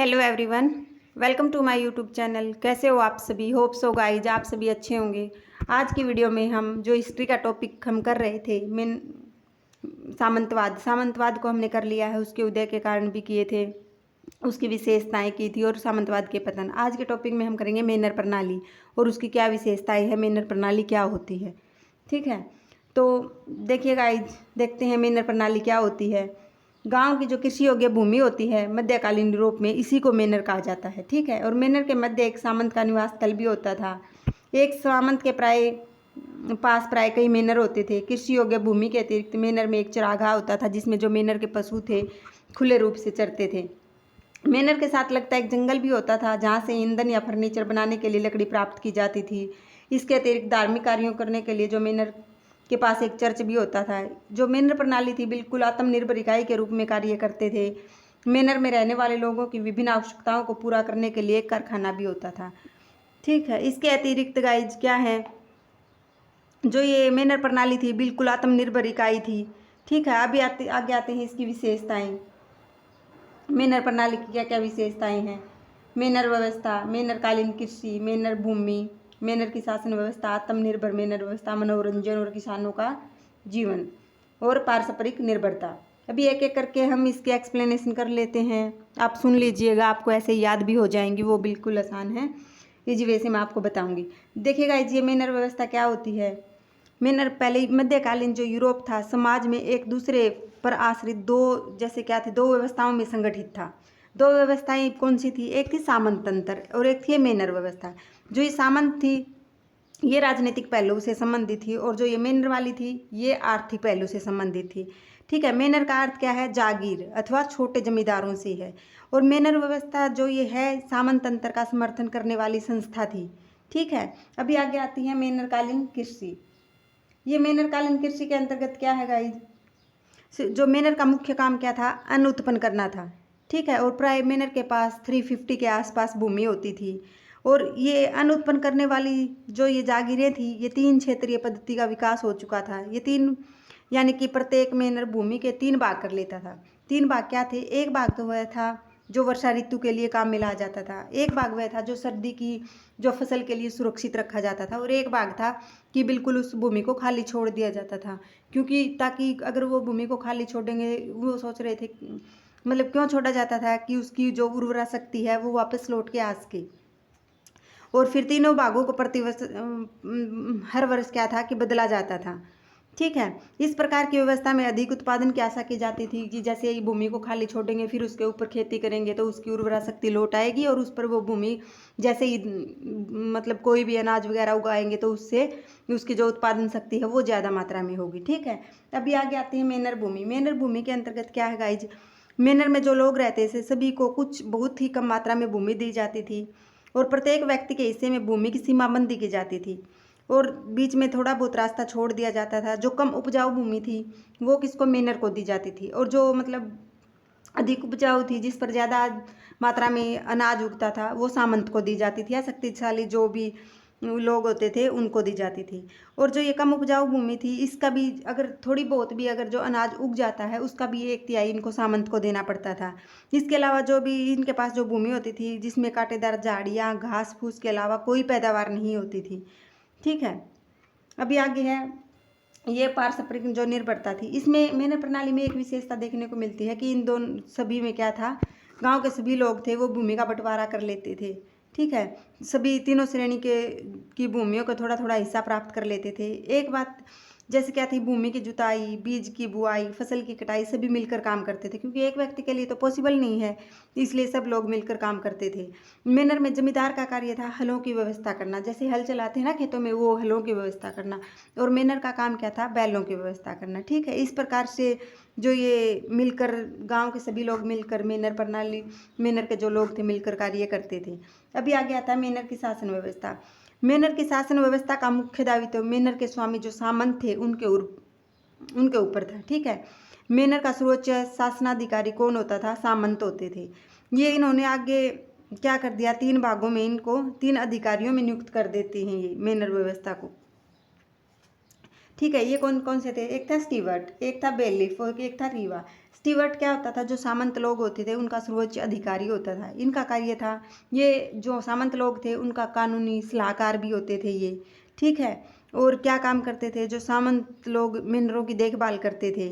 Hello everyone, welcome to my YouTube channel. कैसे हो आप सभी? होप सो गाइज आप सभी अच्छे होंगे। आज की वीडियो में हम जो हिस्ट्री का टॉपिक हम कर रहे थे मेन सामंतवाद को हमने कर लिया है। उसके उदय के कारण भी किए थे, उसकी विशेषताएं की थी और सामंतवाद के पतन। आज के टॉपिक में हम करेंगे मेनर प्रणाली और उसकी क्या विशेषताएं है, मेनर प्रणाली क्या होती है। ठीक है, तो देखिए गाइज, देखते हैं मेनर प्रणाली क्या होती है। गांव की जो कृषि योग्य भूमि होती है मध्यकालीन यूरोप में, इसी को मेनर कहा जाता है। ठीक है, और मेनर के मध्य एक सामंत का निवास स्थल भी होता था। एक सामंत के पास प्राय कई मेनर होते थे। कृषि योग्य भूमि के अतिरिक्त मेनर में एक चरागाह होता था जिसमें जो मेनर के पशु थे खुले रूप से चरते थे। मेनर के साथ लगता एक जंगल भी होता था जहाँ से ईंधन या फर्नीचर बनाने के लिए लकड़ी प्राप्त की जाती थी। इसके अतिरिक्त धार्मिक कार्यों करने के लिए जो मेनर के पास एक चर्च भी होता था। जो मेनर प्रणाली थी बिल्कुल आत्मनिर्भर इकाई के रूप में कार्य करते थे। मेनर में रहने वाले लोगों की विभिन्न आवश्यकताओं को पूरा करने के लिए एक कारखाना भी होता था। ठीक है, इसके अतिरिक्त गाइज क्या है, जो ये मेनर प्रणाली थी बिल्कुल आत्मनिर्भर इकाई थी। ठीक है, अभी आगे आते हैं इसकी विशेषताएं। मेनर प्रणाली की क्या क्या विशेषताएं हैं। मेनर व्यवस्था, मेनरकालीन कृषि, मेनर भूमि, मेनर की शासन व्यवस्था, आत्मनिर्भर मेनर व्यवस्था, मनोरंजन और किसानों का जीवन और पारस्परिक निर्भरता। अभी एक एक करके हम इसके एक्सप्लेनेशन कर लेते हैं। आप सुन लीजिएगा, आपको ऐसे याद भी हो जाएंगी, वो बिल्कुल आसान है। इसी वजह से मैं आपको बताऊंगी। देखिएगा ये मेनर व्यवस्था क्या होती है। मेनर पहले मध्यकालीन जो यूरोप था, समाज में एक दूसरे पर आश्रित दो व्यवस्थाओं में संगठित था। दो व्यवस्थाएं कौन सी थी? एक थी सामंत तंत्र और एक थी मेनर व्यवस्था। जो ये सामंत थी ये राजनीतिक पहलू से संबंधित थी और जो ये मेनर वाली थी ये आर्थिक पहलू से संबंधित थी। ठीक है, मेनर का अर्थ क्या है? जागीर अथवा छोटे जमींदारों से है। और मेनर व्यवस्था जो ये है सामंत तंत्र का समर्थन करने वाली संस्था थी। ठीक है, अभी आगे आती है मेनरकालीन कृषि। ये मेनरकालीन कृषि के अंतर्गत क्या है गाइज, जो मेनर का मुख्य काम क्या था? अन्न उत्पन्न करना था। ठीक है, और प्राय मेनर के पास 350 के आसपास भूमि होती थी। और ये अन्न उत्पन्न करने वाली जो ये जागीरें थी, ये 3 क्षेत्रीय पद्धति का विकास हो चुका था। ये 3 यानी कि प्रत्येक मेनर भूमि के 3 भाग कर लेता था। 3 भाग क्या थे? एक भाग तो वह था जो वर्षा ऋतु के लिए काम में लाया जाता था, एक भाग वह था जो सर्दी की जो फसल के लिए सुरक्षित रखा जाता था, और एक भाग था कि बिल्कुल उस भूमि को खाली छोड़ दिया जाता था। क्योंकि ताकि अगर वो भूमि को खाली छोड़ेंगे, वो सोच रहे थे, मतलब क्यों छोड़ा जाता था कि उसकी जो उर्वरा शक्ति है वो वापस लौट के आ सके। और फिर तीनों भागों को प्रतिवर्ष हर वर्ष क्या था कि बदला जाता था। ठीक है, इस प्रकार की व्यवस्था में अधिक उत्पादन की आशा की जाती थी कि जैसे ही भूमि को खाली छोड़ेंगे फिर उसके ऊपर खेती करेंगे तो उसकी उर्वरा शक्ति लौट आएगी और उस पर वो भूमि जैसे ही मतलब कोई भी अनाज वगैरह उगाएंगे तो उससे उसकी जो उत्पादन शक्ति है वो ज़्यादा मात्रा में होगी। ठीक है, अभी आगे आते हैं मेनर भूमि। मेनर भूमि के अंतर्गत क्या है गाइज, मेनर में जो लोग रहते थे सभी को कुछ बहुत ही कम मात्रा में भूमि दी जाती थी और प्रत्येक व्यक्ति के हिस्से में भूमि की सीमाबंदी की जाती थी और बीच में थोड़ा बहुत रास्ता छोड़ दिया जाता था। जो कम उपजाऊ भूमि थी वो किसको? मेनर को दी जाती थी। और जो मतलब अधिक उपजाऊ थी, जिस पर ज़्यादा मात्रा में अनाज उगता था, वो सामंत को दी जाती थी या शक्तिशाली जो भी लोग होते थे उनको दी जाती थी। और जो ये कम उपजाऊ भूमि थी इसका भी अगर थोड़ी बहुत भी अगर जो अनाज उग जाता है उसका भी 1/3 इनको सामंत को देना पड़ता था। इसके अलावा जो भी इनके पास जो भूमि होती थी जिसमें कांटेदार झाड़ियाँ घास फूस के अलावा कोई पैदावार नहीं होती थी। ठीक है, अभी आगे है ये पारस्परिक जो निर्भरता थी। इसमें मेनर प्रणाली में एक विशेषता देखने को मिलती है कि इन दोनों सभी में क्या था, गांव के सभी लोग थे वो भूमि का बंटवारा कर लेते थे। ठीक है, सभी तीनों श्रेणी के की भूमियों को थोड़ा थोड़ा हिस्सा प्राप्त कर लेते थे। एक बात जैसे क्या थी, भूमि की जुताई, बीज की बुआई, फसल की कटाई सभी मिलकर काम करते थे क्योंकि एक व्यक्ति के लिए तो पॉसिबल नहीं है, इसलिए सब लोग मिलकर काम करते थे। मेनर में जमींदार का कार्य था हलों की व्यवस्था करना, जैसे हल चलाते हैं ना खेतों में, वो हलों की व्यवस्था करना। और मेनर का काम क्या था? बैलों की व्यवस्था करना। ठीक है, इस प्रकार से जो ये मिलकर गांव के सभी लोग मिलकर मेनर प्रणाली, मेनर के जो लोग थे मिलकर कार्य करते थे। अभी आगे आता है मेनर की शासन व्यवस्था। मेनर की शासन व्यवस्था का मुख्य दायित्व मेनर के स्वामी जो सामंत थे उनके ऊपर था। ठीक है, मेनर का सर्वोच्च शासनाधिकारी कौन होता था? सामंत होते थे। ये इन्होंने आगे क्या कर दिया, 3 भागों में इनको 3 अधिकारियों में नियुक्त कर देते हैं ये मेनर व्यवस्था को। ठीक है, ये कौन कौन से थे? एक था स्टीवर्ट, एक था बेलिफ और एक था रीवा। स्टीवर्ट क्या होता था, जो सामंत लोग होते थे उनका सर्वोच्च अधिकारी होता था। इनका कार्य था, ये जो सामंत लोग थे उनका कानूनी सलाहकार भी होते थे ये, ठीक है। और क्या काम करते थे, जो सामंत लोग मेनरों की देखभाल करते थे,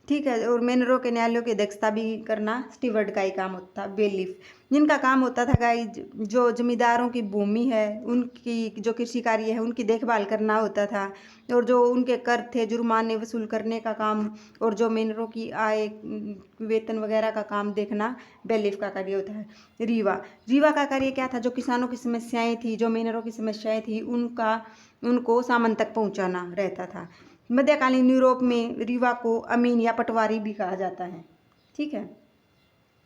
ठीक है। और मेनरों के न्यायालयों की अध्यक्षता भी करना स्टीवर्ड का ही काम होता था। बेलिफ, जिनका काम होता था गाइज, जो जमींदारों की भूमि है उनकी जो कृषि कार्य है उनकी देखभाल करना होता था। और जो उनके कर थे जुर्माने वसूल करने का काम, और जो मेनरों की आय वेतन वगैरह का काम देखना बेलिफ का कार्य होता है। रीवा, रीवा का कार्य क्या था, जो किसानों की समस्याएं थी, जो मेनरों की समस्याएं थी उनको सामंत तक पहुंचाना रहता था। मध्यकालीन यूरोप में रीवा को अमीन या पटवारी भी कहा जाता है, ठीक है।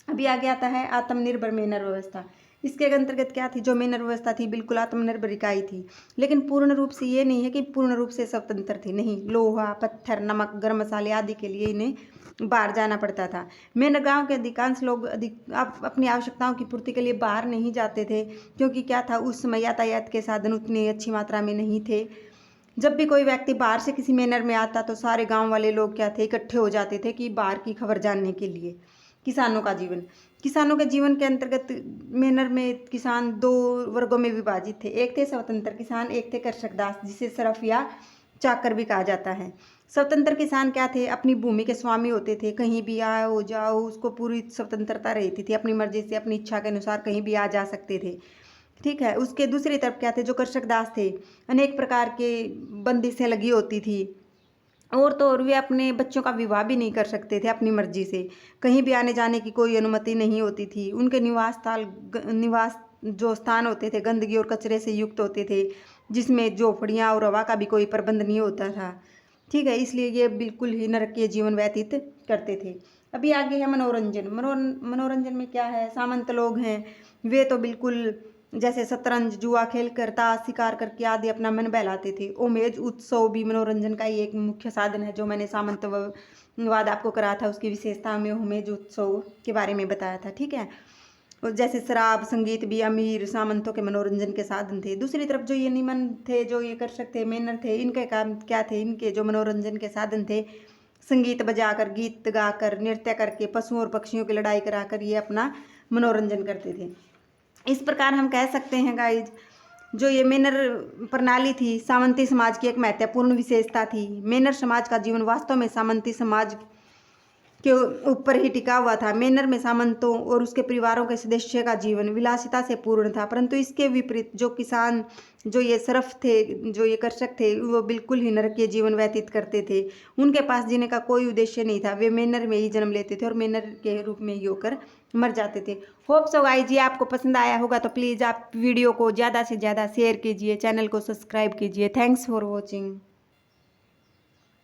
अभी आगे आता है आत्मनिर्भर मेनर व्यवस्था। इसके अंतर्गत क्या थी, जो मेनर व्यवस्था थी बिल्कुल आत्मनिर्भर इकाई थी, लेकिन पूर्ण रूप से ये नहीं है कि पूर्ण रूप से स्वतंत्र थी, नहीं। लोहा, पत्थर, नमक, गर्म मसाले आदि के लिए इन्हें बाहर जाना पड़ता था। मेनर गांव के अधिकांश लोग अपनी आवश्यकताओं की पूर्ति के लिए बाहर नहीं जाते थे, क्योंकि क्या था, उस समय यातायात के साधन उतनी अच्छी मात्रा में नहीं थे। जब भी कोई व्यक्ति बाहर से किसी मेनर में आता तो सारे गांव वाले लोग क्या थे, इकट्ठे हो जाते थे कि बाहर की खबर जानने के लिए। किसानों का जीवन, किसानों के जीवन के अंतर्गत मेनर में किसान दो वर्गों में विभाजित थे। एक थे स्वतंत्र किसान, एक थे कृषक दास, जिसे सरफ या चाकर भी कहा जाता है। स्वतंत्र किसान क्या थे, अपनी भूमि के स्वामी होते थे, कहीं भी आओ जाओ उसको पूरी स्वतंत्रता रहती थी, अपनी मर्जी से अपनी इच्छा के अनुसार कहीं भी आ जा सकते थे, ठीक है। उसके दूसरी तरफ क्या थे, जो कृषक दास थे, अनेक प्रकार के बंदिशें लगी होती थी, और तो और वे अपने बच्चों का विवाह भी नहीं कर सकते थे अपनी मर्जी से, कहीं भी आने जाने की कोई अनुमति नहीं होती थी। उनके निवास जो स्थान होते थे गंदगी और कचरे से युक्त होते थे, जिसमें झोपड़ियाँ और हवा का भी कोई प्रबंध नहीं होता था, ठीक है। इसलिए ये बिल्कुल ही नरकीय जीवन व्यतीत करते थे। अभी आगे है मनोरंजन। मनोरंजन में क्या है, सामंत लोग हैं वे तो बिल्कुल जैसे शतरंज, जुआ खेल कर, ताश, शिकार करके आदि अपना मन बहलाते थे। उमेज उत्सव भी मनोरंजन का ही एक मुख्य साधन है, जो मैंने सामंतवाद आपको करा था उसकी विशेषता में उमेज उत्सव के बारे में बताया था, ठीक है। और जैसे शराब, संगीत भी अमीर सामंतों के मनोरंजन के साधन थे। दूसरी तरफ जो ये निमन थे, जो ये कृषक थे, मेनर थे, इनके काम क्या थे, इनके जो मनोरंजन के साधन थे, संगीत बजाकर, गीत गाकर, नृत्य करके, पशुओं और पक्षियों की लड़ाई कराकर ये अपना मनोरंजन करते थे। इस प्रकार हम कह सकते हैं गाइज, जो ये मेनर प्रणाली थी सामंती समाज की एक महत्वपूर्ण विशेषता थी। मेनर समाज का जीवन वास्तव में सामंती समाज के ऊपर ही टिका हुआ था। मेनर में सामंतों और उसके परिवारों के सदस्य का जीवन विलासिता से पूर्ण था, परंतु इसके विपरीत जो किसान, जो ये सरफ थे, जो ये कृषक थे, वो बिल्कुल ही नरकीय जीवन व्यतीत करते थे। उनके पास जीने का कोई उद्देश्य नहीं था, वे मेनर में ही जन्म लेते थे और मेनर के रूप में ही होकर मर जाते थे। होप सो गाइस जी आपको पसंद आया होगा, तो प्लीज़ आप वीडियो को ज़्यादा से ज़्यादा शेयर कीजिए, चैनल को सब्सक्राइब कीजिए। Thanks for watching.